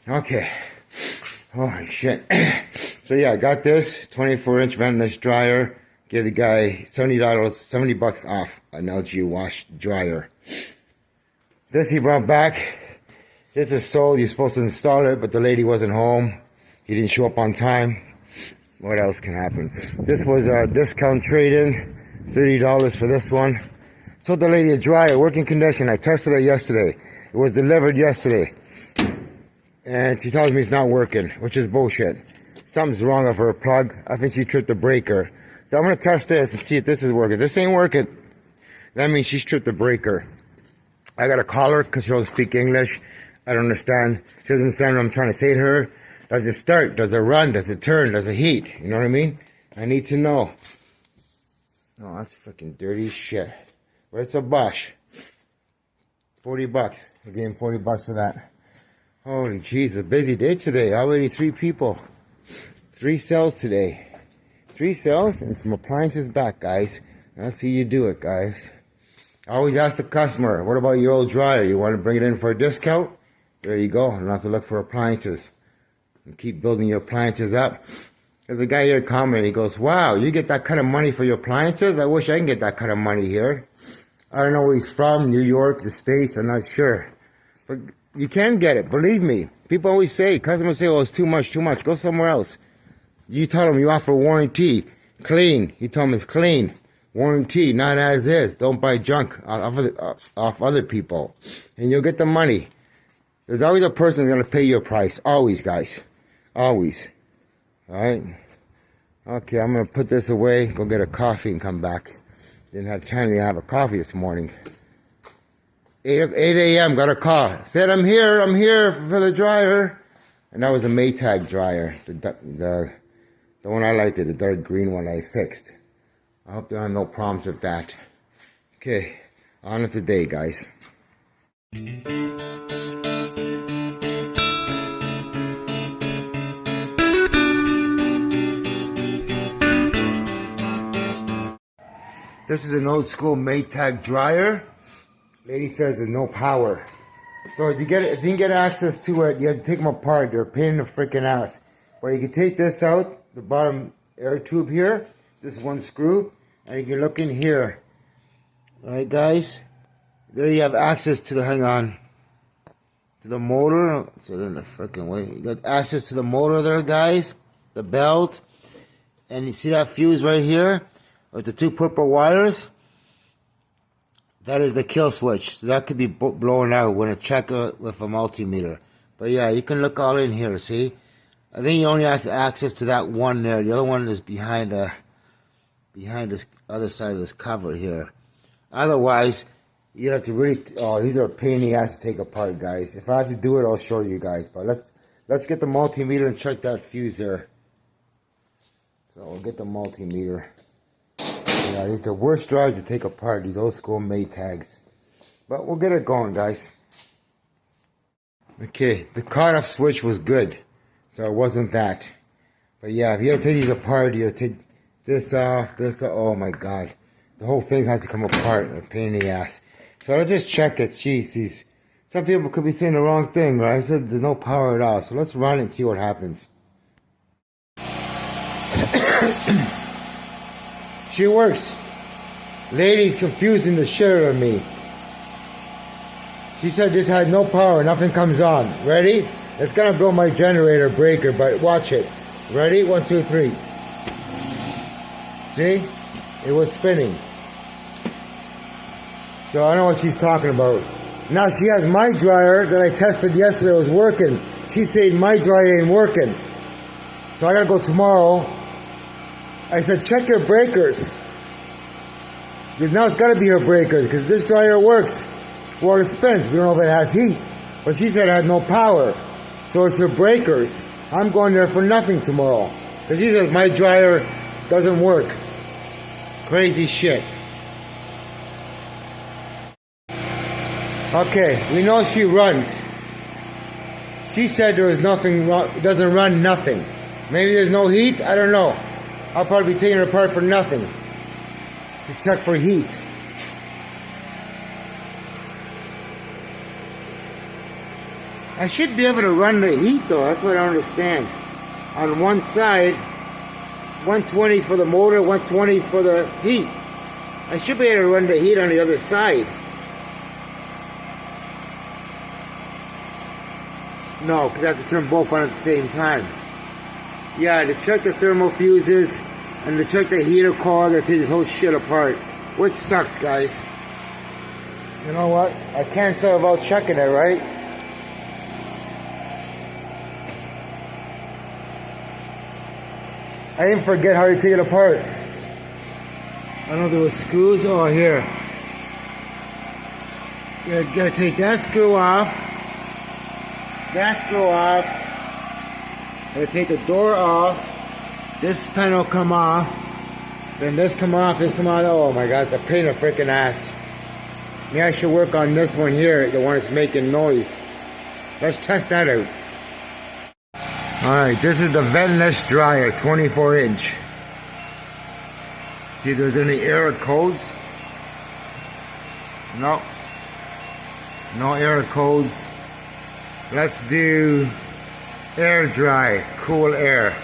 Okay. Holy shit. So yeah, I got this 24-inch ventless dryer. Gave the guy $70, 70 bucks off an LG wash dryer. This he brought back. This is sold. You're supposed to install it, but the lady wasn't home. He didn't show up on time. What else can happen? This was a discount trade-in. $30 for this one. Sold the lady a dryer, working condition. I tested it yesterday. It was delivered yesterday. And she tells me it's not working, which is bullshit. Something's wrong with her plug. I think she tripped the breaker. So I'm going to test this and see if this is working. This ain't working. That means she's tripped the breaker. I got to call her because she doesn't speak English. I don't understand. She doesn't understand what I'm trying to say to her. Does it start? Does it run? Does it turn? Does it heat? You know what I mean? I need to know. Oh, that's freaking dirty shit. But it's a Bosch. 40 bucks. I gave him 40 bucks for that. Holy jeez, a busy day today. Already 3 people. 3 sales today. 3 sales and some appliances back, guys. Let's see you do it, guys. I always ask the customer, what about your old dryer? You want to bring it in for a discount? There you go. I don't have to look for appliances. And keep building your appliances up. There's a guy here commenting. He goes, wow, you get that kind of money for your appliances? I wish I can get that kind of money here. I don't know where he's from, New York, the States, I'm not sure. But you can get it, believe me. People always say, customers say, oh, it's too much. Go somewhere else. You tell them you offer warranty. Clean. You tell them it's clean. Warranty, not as is. Don't buy junk off other people. And you'll get the money. There's always a person who's going to pay your price. Always, guys. Always. Alright? Okay, I'm going to put this away, go get a coffee and come back. Didn't have time to have a coffee this morning. 8 a.m. got a call. Said, I'm here for the dryer. And that was a Maytag dryer. The one I liked, the dark green one I fixed. I hope there are no problems with that. Okay, on with the day, guys. This is an old school Maytag dryer. Lady says there's no power. So if you can get access to it, you have to take them apart. They're a pain in the freaking ass. But you can take this out, the bottom air tube here, this one screw, and you can look in here. Alright guys, there you have access to the, hang on, to the motor. It's in the freaking way. You got access to the motor there, guys, the belt, and you see that fuse right here with the 2 purple wires? That is the kill switch, so that could be blown out when I check it with a multimeter. But yeah, you can look all in here, see? I think you only have access to that one there. The other one is behind this other side of this cover here. Otherwise, you have to really, oh, these are a pain in the ass to take apart, guys. If I have to do it, I'll show you guys. But let's get the multimeter and check that fuse there. So we'll get the multimeter. Yeah, these are the worst drives to take apart, these old school Maytags. But we'll get it going, guys. Okay, the cutoff switch was good. So it wasn't that. But yeah, if you ever take these apart, you take this off, oh my god. The whole thing has to come apart, a pain in the ass. So let's just check it. Jeez, some people could be saying the wrong thing, right? I said there's no power at all. So let's run it and see what happens. She works. Lady's confusing the shit out of me. She said this had no power, nothing comes on. Ready? It's gonna blow my generator breaker, but watch it. Ready? 1, 2, 3. See? It was spinning. So I know what she's talking about. Now she has my dryer that I tested yesterday was working. She's saying my dryer ain't working. So I gotta go tomorrow. I said, check your breakers. Because now it's gotta be her breakers, because this dryer works. Well, it spins. We don't know if it has heat. But she said it had no power. So it's her breakers. I'm going there for nothing tomorrow. Because she says my dryer doesn't work. Crazy shit. Okay, we know she runs. She said there was nothing wrong, it doesn't run nothing. Maybe there's no heat, I don't know. I'll probably be taking it apart for nothing. To check for heat. I should be able to run the heat though, that's what I don't understand. On one side, 120 is for the motor, 120 is for the heat. I should be able to run the heat on the other side. No, because I have to turn both on at the same time. Yeah, to check the thermal fuses and to check the heater coil, I gotta take this whole shit apart. Which sucks, guys. You know what? I can't say about checking it, right? I didn't forget how to take it apart. I don't know if there was screws. Oh, here. You gotta take that screw off. That screw off. Gotta take the door off. This panel come off. Then this come off, this come on. Oh my god, it's a pain in the freaking ass. Maybe I should work on this one here, the one that's making noise. Let's test that out. Alright, this is the ventless dryer, 24 inch. See if there's any error codes. No. No error codes. Let's do air dry, cool air.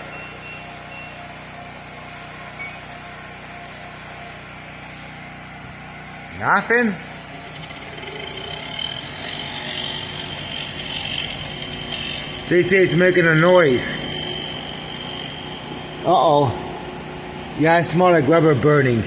Nothing? They say it's making a noise. Uh-oh. Yeah, I smell like rubber burning.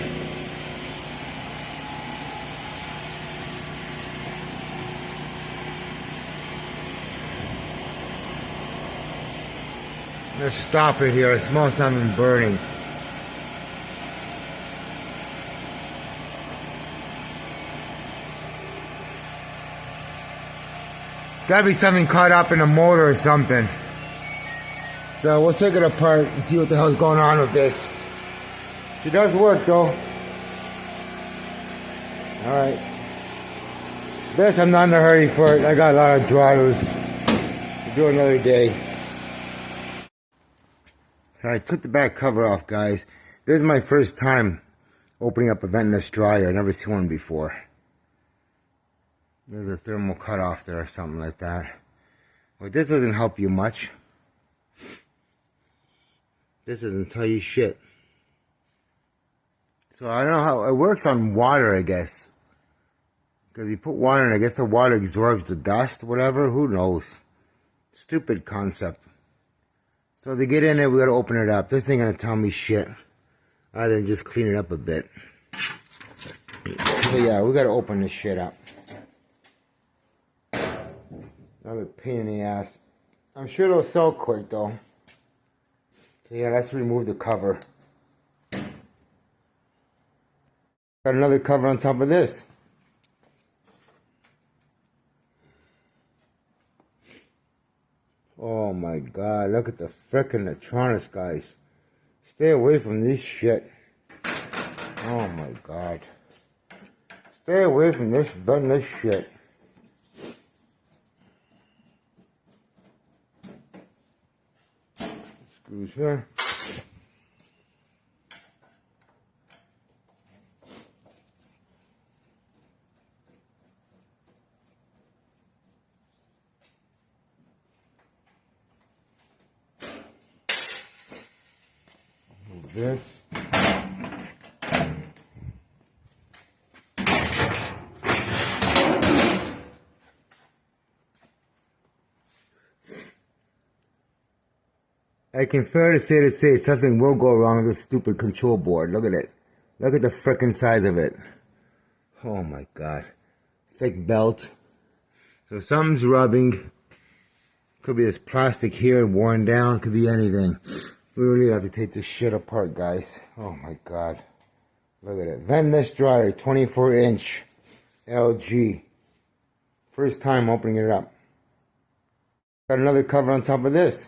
Let's stop it here. I smell something burning. Gotta be something caught up in the motor or something. So we'll take it apart and see what the hell's going on with this. She does work though. Alright. This I'm not in a hurry for it. I got a lot of dryers. We'll do another day. So I took the back cover off, guys. This is my first time opening up a ventless dryer. I've never seen one before. There's a thermal cutoff there or something like that. Well, this doesn't help you much. This doesn't tell you shit. So I don't know how it works on water, I guess. Because you put water in, I guess the water absorbs the dust, whatever. Who knows? Stupid concept. So to get in there, we gotta open it up. This ain't gonna tell me shit. Other than just clean it up a bit. So yeah, we gotta open this shit up. Another pain in the ass. I'm sure it'll sell quick though. So yeah, let's remove the cover. Got another cover on top of this. Oh my god, look at the frickin' electronics, guys. Stay away from this shit. Oh my god. Stay away from this shit. Screws here. Move this. I can fairly say something will go wrong with this stupid control board. Look at it. Look at the frickin' size of it. Oh my god. Thick belt. So something's rubbing. Could be this plastic here worn down. Could be anything. We really have to take this shit apart, guys. Oh my god. Look at it. Ventless dryer, 24 inch. LG. First time opening it up. Got another cover on top of this.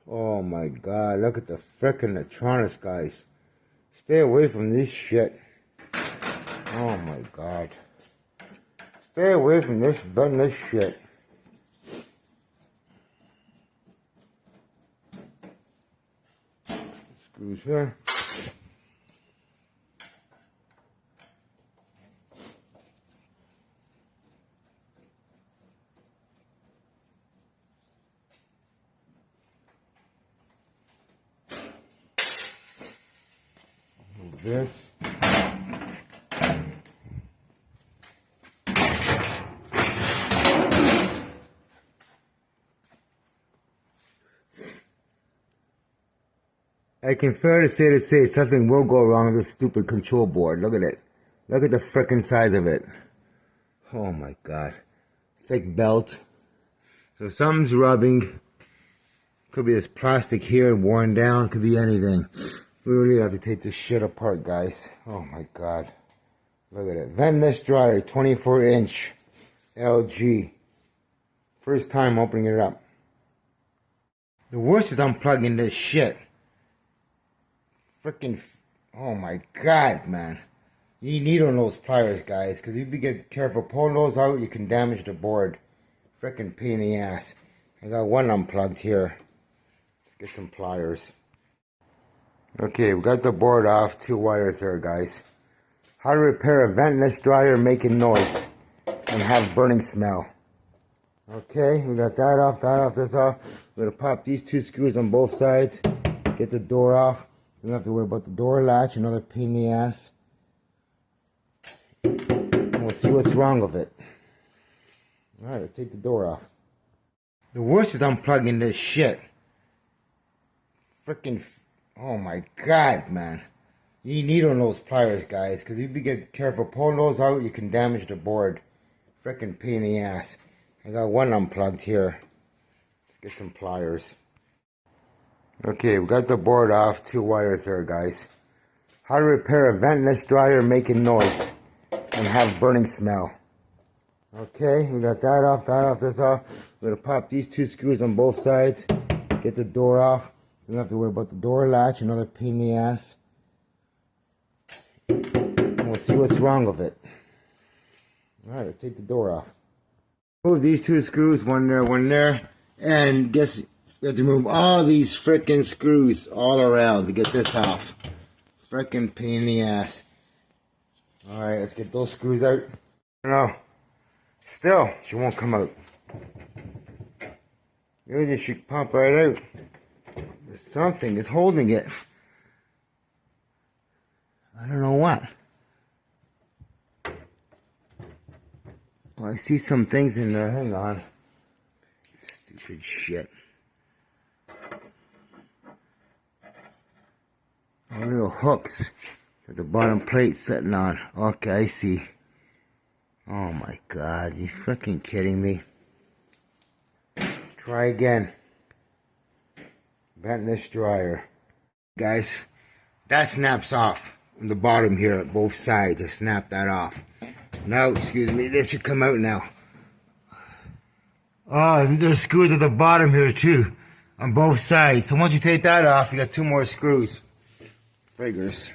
Oh my god, look at the frickin' electronics, guys. Stay away from this shit. Oh my god. Stay away from this shit. Screws here. this. I can fairly say something will go wrong with this stupid control board. Look at it. Look at the frickin' size of it. Oh my god. Thick belt. So something's rubbing. Could be this plastic here worn down. Could be anything. We really have to take this shit apart, guys. Oh my god. Look at it. Ventless dryer, 24-inch LG. First time opening it up. The worst is unplugging this shit. Freaking, oh my god, man. You need on those pliers, guys, because if you get careful pulling those out, you can damage the board. Freaking pain in the ass. I got one unplugged here. Let's get some pliers. Okay, we got the board off. 2 wires there, guys. How to repair a ventless dryer making noise and have burning smell. Okay, we got that off, this off. We're gonna pop these 2 screws on both sides. Get the door off. We don't have to worry about the door latch, another pain in the ass. And we'll see what's wrong with it. Alright, let's take the door off. The worst is unplugging this shit. Freaking, oh my god, man. You need on those pliers, guys, because if you get careful pulling those out, you can damage the board. Freaking pain in the ass. I got one unplugged here. Let's get some pliers. Okay, we got the board off. 2 wires there, guys. How to repair a ventless dryer making noise and have burning smell. Okay, we got that off, this off. We're gonna pop these 2 screws on both sides. Get the door off. We don't have to worry about the door latch, another pain in the ass. And we'll see what's wrong with it. Alright, let's take the door off. Move these 2 screws, one there. And guess we have to move all these frickin' screws all around to get this off. Frickin' pain in the ass. Alright, let's get those screws out. No. Still, she won't come out. Maybe she pop right out. There's something is holding it. I don't know what. Well, I see some things in there. Hang on. Stupid shit. Oh, little hooks that the bottom plate's sitting on. Okay, I see. Oh my god, you freaking kidding me? Try again. Ventless dryer. Guys, that snaps off on the bottom here at both sides. I snap that off. Now, excuse me, this should come out now. Oh, and there's screws at the bottom here too, on both sides. So once you take that off, you got 2 more screws. Figures.